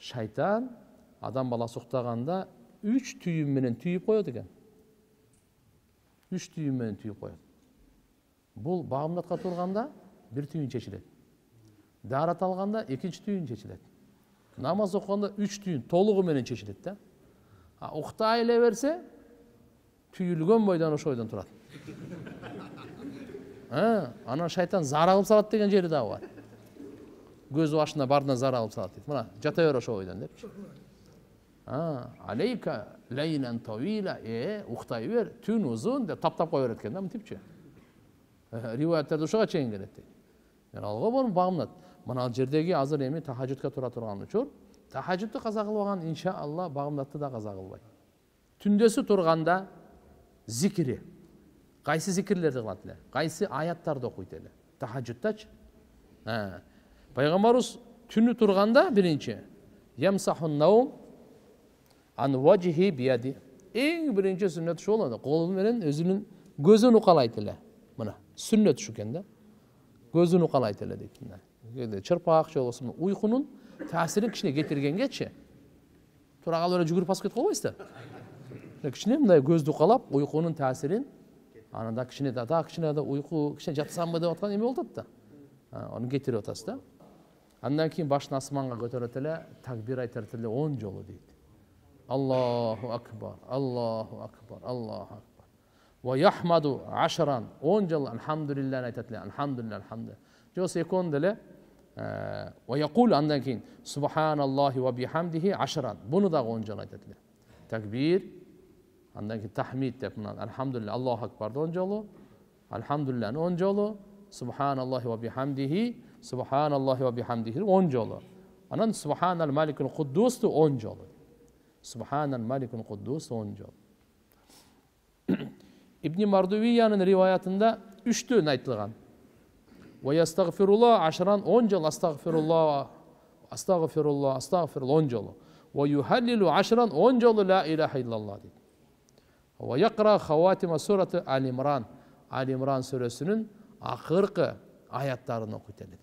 Шайтан адам баласы уктаганда 3 түйүн менен түйүп коет экен. 3 түйүн менен түйүп коет. Бул багымдатка турганда 1 түйүн чечилет. Дарат алганда 2-чи түйүн чечилет. Намаз окуганда 3 түйүн толугу менен чечилет да. Уктай эле берсе түйүлгөн бойдан ошо бойдон турат. Анан шайтан зар алып салат деген жери да бар. Көз башына бардынан зар алып салат дейт. Мына жата бер ошо бойдон депчи. Алейка лейлан тавила, уктай бер, түн узун деп таптап кое берет экен да, мынтипчи. Риваяттарда ошого чейин келет дейт. Алга болуп багымдат. Мына жердеги азыр эми тахажжудка тура турган учур, тахажжудду каза кылбаган иншаалла багымдатты да каза кылбайт. Түндөсү турганда зикри. Кайсы зикирлерди кылат эле? Кайсы аяттарды окуйт эле? Тахажжудтачы. Пайгамбарыбыз түнү турганда биринчи ямсахун наум ан вajhi biyadi. Эң биринчи сүннөт ушул болот. Колу менен өзүнүн көзүн укалайт эле. Мына сүннөт ушу экен да. Көзүн укалайт эле дейт. Чырпак же болсо уйкунун таасирин кичине кетиргенгечи. Тура калып эле жүгүрүп басып кетип калбайсыздар. Кичине мындай көздү укалап, уйкунун таасирин ананда кичине да уйку кичине жатсамбы деп аткан эме болот да. Аны кетирип атасыз да. Андан кийин башын асманга көтөрөт эле, такбир айтат эле 10 жолу дейт. Аллаху акбар, Аллаху акбар, Аллаху акбар. Ва яхмаду 10 жол алхамдулиллах айтат эле, алхамдулилlah, алхамдулилlah. Жос экон деле ва якул андан кийин субханаллахи ва бихамдихи 10. Буну да 10 жол айтат эле. Такбир, андан кийин тахмид деп мына алхамдулилlah, Аллаху акбар 10 жолу, алхамдулилlah 10 жолу, субханаллахи ва бихамдихи, субханаллахи ва бихамдихи 10 жолу. Анан субханал маликул куддус 10 жолу. Субханал маликул куддус 10 жолу. Ибн Мардувиянын риваятында 3төн айтылган. Ва ястагфируллах 10 жол, астагфируллах, астагфируллах, астагфируллах 10 жолу. Ва юхаллилу 10 жолу ла илаха иллаллах дейт. Ва якра хаватима сураты Ал-Имран. Ал-Имран сүрөсүнүн акыркы аяттарын окуйт эле.